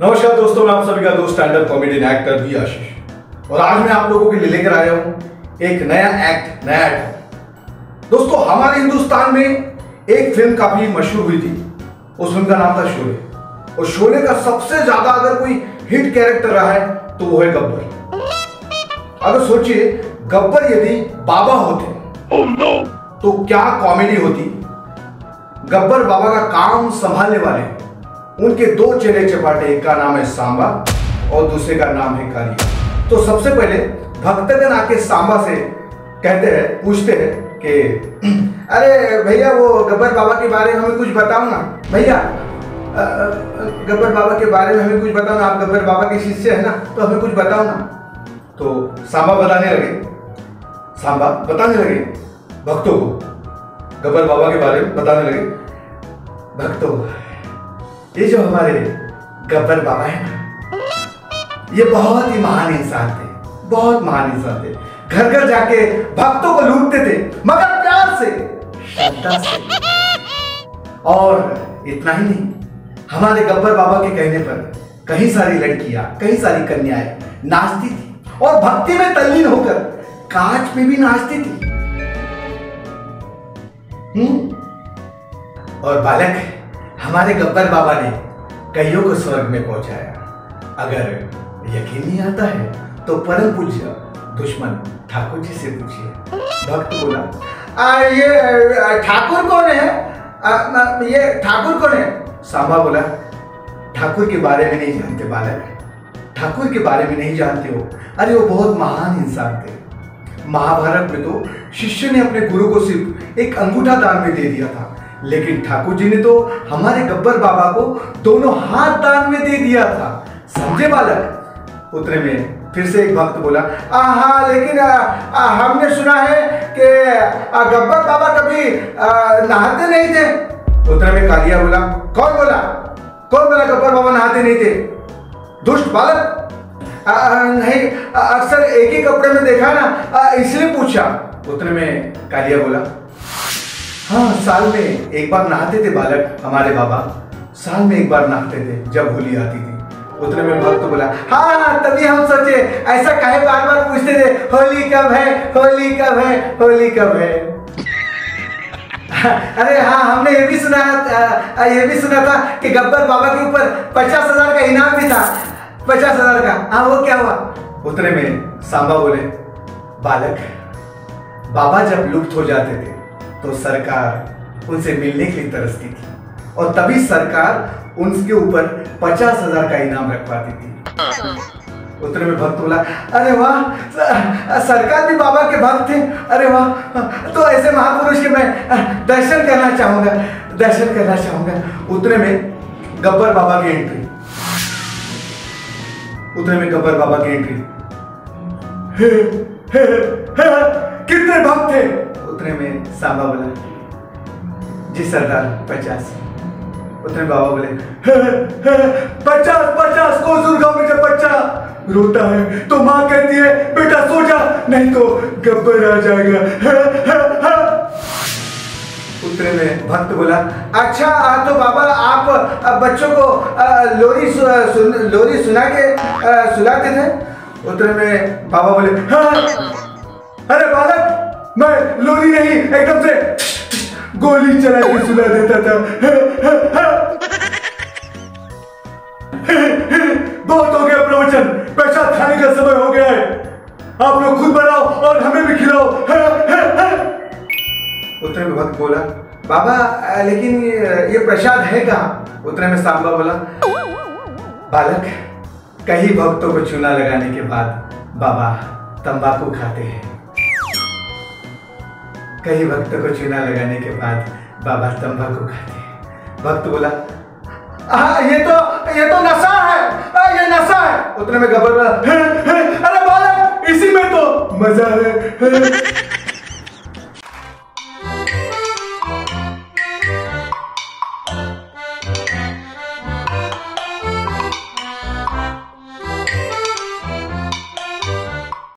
नमस्कार दोस्तों, मैं आप सभी का दोस्त स्टैंड अप कॉमेडियन एक्टर भी आशीष और आज मैं आप लोगों के लिए लेकर आया हूं एक नया एक्ट। दोस्तों, हमारे हिंदुस्तान में एक फिल्म काफी मशहूर हुई थी। उस फिल्म का नाम था शोले और शोले का सबसे ज्यादा अगर कोई हिट कैरेक्टर रहा है तो वो है गब्बर। अगर सोचिए, गब्बर यदि बाबा होते तो क्या कॉमेडी होती। गब्बर बाबा का काम संभालने वाले उनके दो चेले चपाटे, एक का नाम है सांबा और दूसरे का नाम है कालिया। तो सबसे पहले भक्तगण आके सांबा से कहते हैं, पूछते हैं कि अरे भैया, वो गब्बर बाबा के बारे में हमें कुछ बताओ ना। भैया, गब्बर बाबा के बारे में हमें कुछ बताओ ना, आप गब्बर बाबा के शिष्य है ना, तो हमें कुछ बताओ ना। तो सांबा बताने लगे भक्तों को, गब्बर बाबा के बारे में बताने लगे। भक्तों, ये जो हमारे गब्बर बाबा है ना, ये बहुत ही महान इंसान थे, बहुत महान इंसान थे। घर घर जाके भक्तों को लूटते थे, मगर प्यार से, श्रद्धा से। और इतना ही नहीं, हमारे गब्बर बाबा के कहने पर कई सारी लड़कियां, कई सारी कन्याएं नाचती थी और भक्ति में तल्लीन होकर कांच पे भी नाचती थी। और बालक, हमारे गब्बर बाबा ने कईयों को स्वर्ग में पहुंचाया। अगर यकीन नहीं आता है तो परम पूज्य दुश्मन ठाकुर जी से पूछिए। भक्त बोला, ये ठाकुर कौन है? ये ठाकुर कौन है? सांबा बोला, ठाकुर के बारे में नहीं जानते बालक, ठाकुर के बारे में नहीं जानते हो। अरे वो बहुत महान इंसान थे। महाभारत में तो शिष्य ने अपने गुरु को सिर्फ एक अंगूठा दान में दे दिया था, लेकिन ठाकुर जी ने तो हमारे गब्बर बाबा को दोनों हाथ दान में दे दिया था। समझे बालक? उतने में फिर से एक भक्त बोला, हाँ, लेकिन हमने सुना है कि गब्बर बाबा कभी नहाते नहीं थे। उतने में कालिया बोला, कौन बोला गब्बर बाबा नहाते नहीं थे? दुष्ट बालक, नहीं, अक्सर एक ही कपड़े में देखा ना, इसलिए पूछा। उतने में कालिया बोला, हाँ, साल में एक बार नहाते थे बालक, हमारे बाबा साल में एक बार नहाते थे जब होली आती थी। उतने में भक्त बोला, हाँ, तभी हम सोचे ऐसा काहे बार बार पूछते थे, होली कब है, होली कब है, होली कब है। अरे हाँ, हमने ये भी सुना था कि गब्बर बाबा के ऊपर 50,000 का इनाम भी था, 50,000 का। हाँ, वो क्या हुआ? उतने में सांबा बोले, बालक, बाबा जब लुप्त हो जाते थे तो सरकार उनसे मिलने के लिए तरसती थी और तभी सरकार उनके ऊपर 50,000 का इनाम रखवाती थी। उतने में भक्त बोला, अरे वाह, सरकार भी बाबा के भक्त थे। अरे वाह, तो ऐसे महापुरुष के मैं दर्शन करना चाहूंगा। उतने में गब्बर बाबा की एंट्री। कितने भक्त थे? उतने में सांबा बोला, जी सरदार, 50। उतने बाबा बोले, 50 को दुर्गा में जब बच्चा रोता है तो माँ कहती है, बेटा सो जा, नहीं तो गब्बर आ जाएगा। उतने में भक्त बोला, अच्छा, तो बाबा आप बच्चों को लोरी सुना के सुलाते थे? उतने में बाबा बोले, अरे बालक, मैं लोरी नहीं, एकदम से गोली चला के सुला देता था। बहुत हो गया प्रवचन, प्रसाद खाने का समय हो गया है। आप लोग खुद बनाओ और हमें भी खिलाओ। उतने में भक्त बोला, बाबा, लेकिन ये प्रसाद है कहाँ? उतने में सांबा बोला, बालक, कई भक्तों को चूना लगाने के बाद बाबा तंबाकू खाते हैं। कई भक्तों को चूना लगाने के बाद बाबा तंबाकू खाते हैं। भक्त बोला, ये तो नशा है, ये नशा है। उतने में गब्बर बोला, अरे बालक, इसी में तो मजा है।